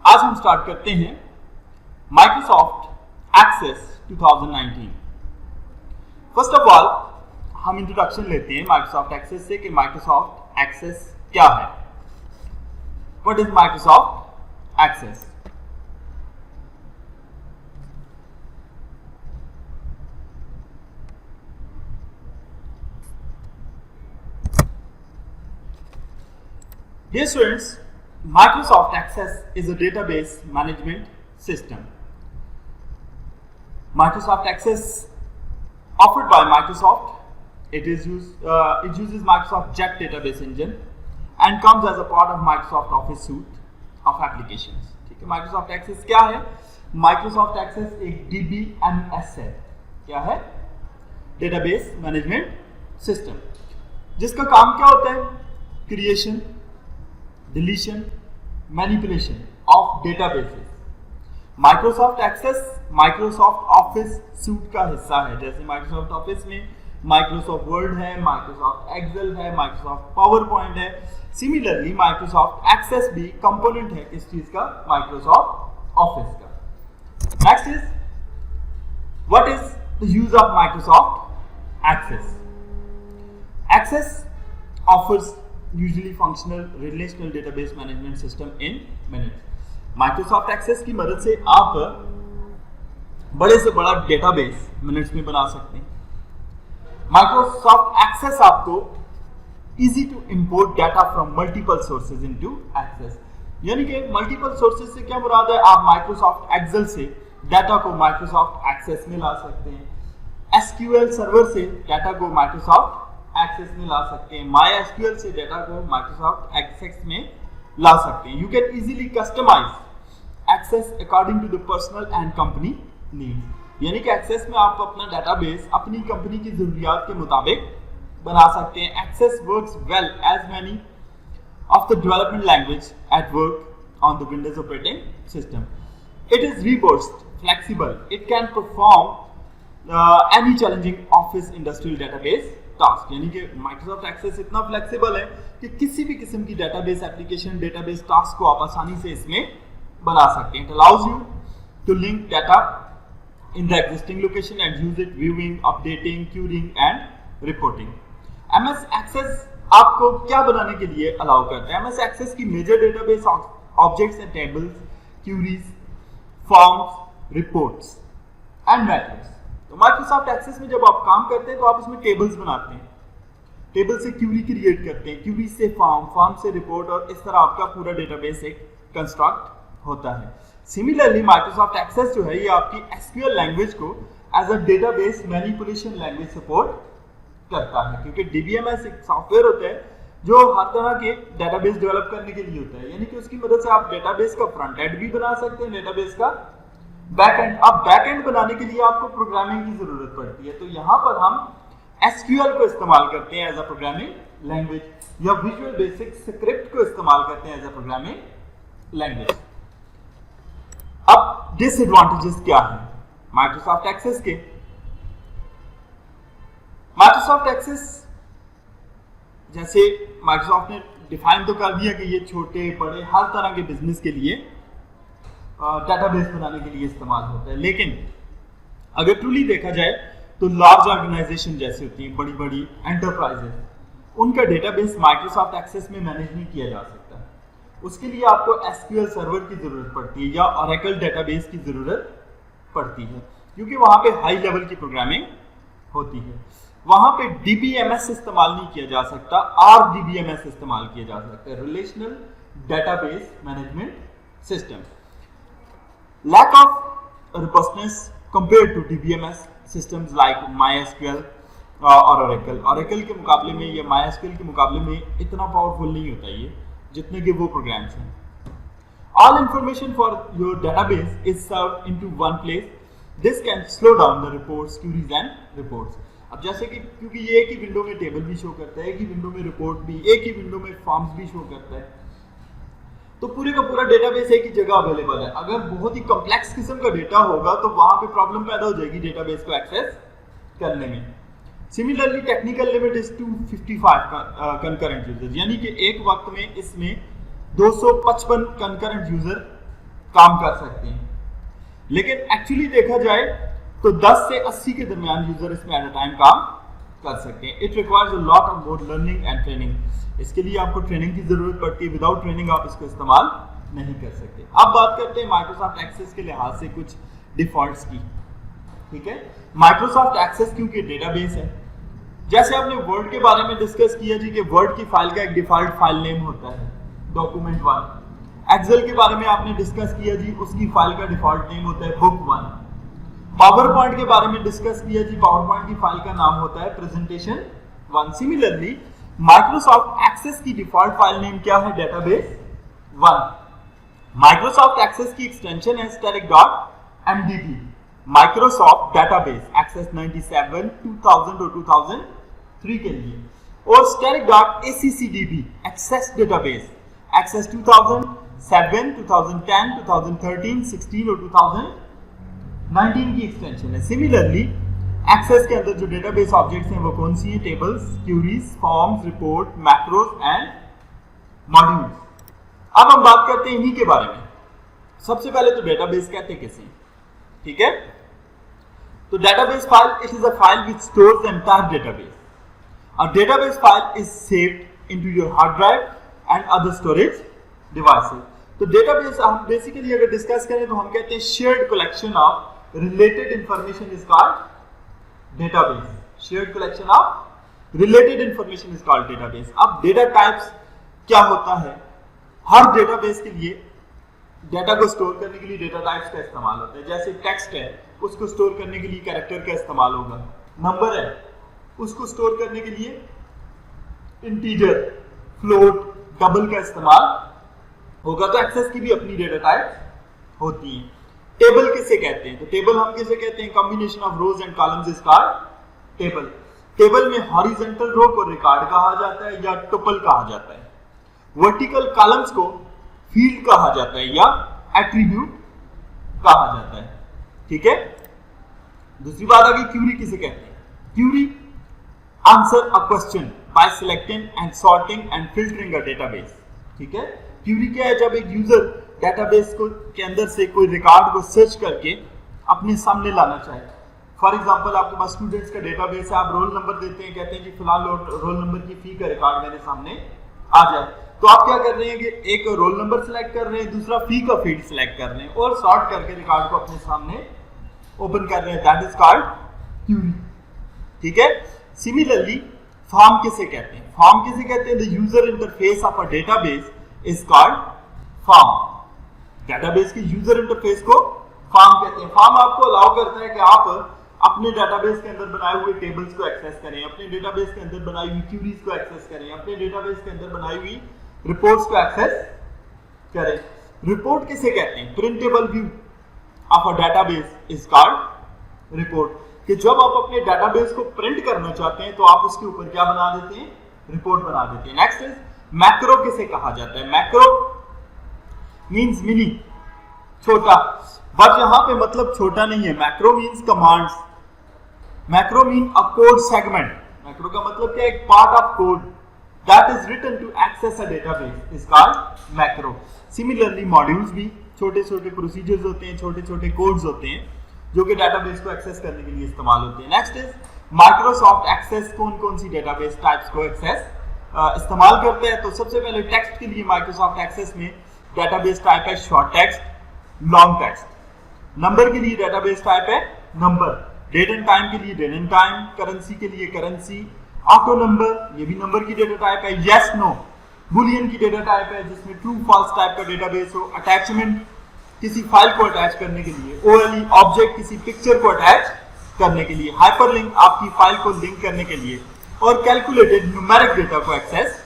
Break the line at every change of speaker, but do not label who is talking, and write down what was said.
आज हम स्टार्ट करते हैं Microsoft Access 2019। First of all हम इंट्रोडक्शन लेते हैं माइक्रोसॉफ्ट एक्सेस से कि माइक्रोसॉफ्ट एक्सेस क्या है। What is Microsoft Access? Dear students, Microsoft Access is a database management system. Microsoft Access, offered by Microsoft, it uses Microsoft Jet database engine and comes as a part of Microsoft Office suite of applications. ठीक है, Microsoft Access क्या है? Microsoft Access एक DBMS है। क्या है? Database Management System, जिसका काम क्या होता है? Creation, deletion, manipulation of databases. Microsoft Access Microsoft Office suite का हिस्सा है। जैसे Microsoft Office में Microsoft Word है, Microsoft Excel है, Microsoft PowerPoint है। Similarly Microsoft Access भी component है किस चीज का? Microsoft Office का। Next is, what is the use of Microsoft Access? Access offers usually functional relational database management system in minutes. Microsoft Access की मदद से आप बड़े से बड़ा डेटाबेस मिनट्स में बना सकते हैं। Microsoft Access आपको easy to import data from multiple sources into Access, यानी कि मल्टीपल सोर्सेज से क्या मुराद है? आप Microsoft Excel से डाटा को Microsoft Access में ला सकते हैं, SQL सर्वर से डाटा को Microsoft एक्सेस में ला सकते हैं, MySQL से डेटा को Microsoft Access में ला सकते हैं। You can easily customize Access according to the personal and company needs, यानी कि Access में आप अपना डेटाबेस अपनी कंपनी की जरूरियात के मुताबिक बना सकते हैं। Access works well as many of the development language at work on the Windows operating system. It is robust, flexible. It can perform any challenging Office industrial database task, यानी कि Microsoft Access इतना flexible है कि किसी भी किस्म की database application, database task को आप आसानी से इसमें बना सकते हैं। It allows you to link data in the existing location and use it viewing, updating, querying and reporting. MS Access आपको क्या बनाने के लिए अलाउ करता है? MS Access की major database objects and tables, queries, forms, reports and matrix. तो Microsoft Access में जब आप काम करते हैं तो आप इसमें टेबल्स बनाते हैं, टेबल से क्यूरी क्रिएट करते हैं, क्यूरी से फॉर्म, फॉर्म से रिपोर्ट, और इस तरह आपका पूरा डेटाबेस एक कंस्ट्रक्ट होता है। सिमिलरली Microsoft Access जो है ये आपकी SQL लैंग्वेज को as a database manipulation language support करता है, क्योंकि DBMS एक सॉफ्टवेयर होता है जो हर तरह के डेटाबेस डेवलप करने के लिए होता है, यानी कि उसकी मदद से आप डेटाबेस का फ्रंट एंड भी बना सकते हैं, डेटाबेस का बैक एंड। अब बैक एंड बनाने के लिए आपको प्रोग्रामिंग की जरूरत पड़ती है, तो यहाँ पर हम SQL को इस्तेमाल करते हैं एज अ प्रोग्रामिंग लैंग्वेज, या विजुअल बेसिक स्क्रिप्ट को इस्तेमाल करते हैं एज अ प्रोग्रामिंग लैंग्वेज। अब डिसएडवांटेजेस क्या हैं Microsoft Access के? Microsoft Access जैसे Microsoft ने डिफाइन तो कर दिया कि ये छोटे बड़े हर तरह के बिजनेस के लिए डेटाबेस बनाने के लिए इस्तेमाल होता है, लेकिन अगर ट्रूली देखा जाए तो लार्ज ऑर्गेनाइजेशन जैसे होती हैं, बड़ी बड़ी एंटरप्राइजेस, उनका डेटाबेस Microsoft Access में मैनेज नहीं किया जा सकता। उसके लिए आपको SQL सर्वर की जरूरत पड़ती है या Oracle डेटाबेस की जरूरत पड़ती है, क्योंकि वहां पे हाई लेवल की प्रोग्रामिंग होती है। वहां पे DBMS इस्तेमाल नहीं किया जा सकता, RDBMS इस्तेमाल किया जा सकता है, relational database management system. Lack of robustness compared to DBMS systems like MySQL और Oracle. Oracle के मुकाबले में या MySQL के मुकाबले में इतना पावरफुल नहीं होता ये जितने के वो प्रोग्राम्स हैं। All information for your database is served into one place. This can slow down the reports, queries and reports. अब जैसे कि क्योंकि ये एक ही विंडो में टेबल भी शो करता है, एक ही विंडो में रिपोर्ट भी, एक ही विंडो में फॉर्म्स भी शो करता है, तो पूरे का पूरा डेटाबेस एक ही जगह अवेलेबल है। अगर बहुत ही कॉम्प्लेक्स किस्म का डेटा होगा तो वहां पे प्रॉब्लम पैदा हो जाएगी डेटाबेस को एक्सेस करने में। Similarly technical limit is 255 concurrent users, यानी कि एक वक्त में इसमें 255 कंकरेंट यूजर काम कर सकते हैं। लेकिन एक्चुअली देखा जाए तो 10 से 80 के दरमियान यूजर इसमें एट अ टाइम काम कर सकते हैं। It requires a lot of more learning and training. इसके लिए आपको ट्रेनिंग की जरूरत पड़ती है, विदाउट ट्रेनिंग आप इसको इस्तेमाल नहीं कर सकते। अब बात करते हैं माइक्रोसॉफ्ट एक्सेस के लिहाज से कुछ डिफॉल्ट्स की। ठीक है, माइक्रोसॉफ्ट एक्सेस क्योंकि डेटाबेस है, जैसे आपने वर्ड के बारे में डिस्कस किया जी कि वर्ड की फाइल का एक डिफॉल्ट फाइल नेम होता है डॉक्यूमेंट 1। एक्सेल के बारे में आपने डिस्कस किया जी, उसकी फाइल का डिफॉल्ट नेम होता है बुक 1। पावर पॉइंट के बारे में डिस्कस किया जी, पावर पॉइंट की फाइल का नाम होता है प्रेजेंटेशन 1। सिमिलरली माइक्रोसॉफ्ट एक्सेस की डिफॉल्ट फाइल नेम क्या है? डेटाबेस 1। माइक्रोसॉफ्ट एक्सेस की एक्सटेंशन है static.mdb। माइक्रोसॉफ्ट डेटाबेस एक्सेस 97, 2000 और 2003 के लिए, और static.accdb एक्सेस डेटाबेस एक्सेस 2007, 2010, 2013, 16 और 2019 की एक्सटेंशन है। सिमिलरली एक्सेस के अंदर जो डेटाबेस ऑब्जेक्ट्स हैं वो कौन सी हैं? Tables, queries, forms, report, macros and modules. अब हम बात करते हैं इन्हीं के बारे में। सबसे पहले तो डेटाबेस कहते हैं किसे, ठीक है? तो database file, it is a file which stores the entire database. A database file is saved into your hard drive and other storage devices. तो डेटाबेस हम बेसिकली अगर डिस्कस करें तो हम कहते हैं shared collection of related information is called database. Shared collection of related information is called database. अब data types क्या होता है? हर डेटाबेस के लिए डेटा को स्टोर करने के लिए डेटा टाइप्स का इस्तेमाल होता है। जैसे टेक्स्ट है, उसको स्टोर करने के लिए कैरेक्टर का इस्तेमाल होगा। नंबर है, उसको स्टोर करने के लिए इंटीजर, फ्लोट, डबल का इस्तेमाल होगा। तो एक्सेस की भी अपनी डेटा टाइप होती है। टेबल किसे कहते हैं? तो टेबल हम किसे कहते हैं? Combination of rose and columns is called table. Table में हॉरिजॉन्टल रो को रिकॉर्ड कहा जाता है या टुपल कहा जाता है। वर्टिकल कॉलम्स को फील्ड कहा जाता है या एट्रीब्यूट कहा जाता है। ठीक है, दूसरी बात आ गई क्यूरी किसे कहते हैं? Query answer a question by selecting and sorting and filtering a database. ठीक है, क्यूरी क्या है? जब एक यूजर डेटाबेस को के अंदर से कोई रिकॉर्ड को सर्च करके अपने सामने लाना चाहे। फॉर एग्जांपल आपके पास स्टूडेंट्स का डेटाबेस है, आप रोल नंबर देते हैं, कहते हैं कि फिलहाल रोल नंबर की फी का रिकॉर्ड मेरे सामने आ जाए। तो आप क्या कर रहे हैं कि एक रोल नंबर सिलेक्ट कर रहे हैं, दूसरा फी का फील्ड सिलेक्ट कर रहे हैं और सॉर्ट करके रिकॉर्ड को अपने सामने ओपन कर रहे हैं। That is called query. ठीक है, सिमिलरली फॉर्म किसे कहते हैं? फॉर्म किसे कहते हैं? The user interface of a database is called form. Database के यूजर इंटरफेस को फॉर्म कहते हैं। फॉर्म आपको अलाउ करता है कि आप अपने डेटाबेस के अंदर बनाए हुए टेबल्स को एक्सेस करें, अपने डेटाबेस के अंदर बनाई हुई क्यूरीज को एक्सेस करें, अपने डेटाबेस के अंदर बनाई हुई रिपोर्ट्स को एक्सेस करें। रिपोर्ट किसे कहते हैं? Printable view of a database is called report. कि जब आप अपने डेटाबेस को प्रिंट करना चाहते हैं तो आप उसके ऊपर क्या बना देते हैं? रिपोर्ट बना देते हैं। नेक्स्ट इज मैक्रो किसे कहा जाता है? मैक्रो मींस मिनी, छोटा, बट यहां पे मतलब छोटा नहीं है। Macro means commands. Macro mean a code segment. Macro का मतलब क्या है? एक part of code that is written to access a database is called macro. Similarly modules भी छोटे छोटे प्रोसीजर्स होते हैं, छोटे छोटे कोड्स होते हैं जो कि डेटाबेस को एक्सेस करने के लिए इस्तेमाल होते हैं। नेक्स्ट इज माइक्रोसॉफ्ट एक्सेस कौन कौन सी डेटाबेस टाइप्स को एक्सेस इस्तेमाल करते हैं? तो सबसे पहले टेक्स्ट के लिए माइक्रोसॉफ्ट एक्सेस में डेटाबेस टाइप है short text, long text. Number के लिए डेटाबेस टाइप है नंबर, डेट एंड टाइम के लिए डेट एंड टाइम, करेंसी के लिए करेंसी, ऑटो नंबर ये भी नंबर की डेटा टाइप है, यस नो बुलियन की डेटा टाइप है जिसमें ट्रू फॉल्स टाइप का डेटाबेस हो, अटैचमेंट किसी फाइल को अटैच करने के लिए, ओएलई ऑब्जेक्ट किसी पिक्चर को अटैच करने के लिए, हाइपरलिंक आपकी फाइल को लिंक करने के लिए, और कैलकुलेटेड न्यूमेरिक डेटा को एक्सेस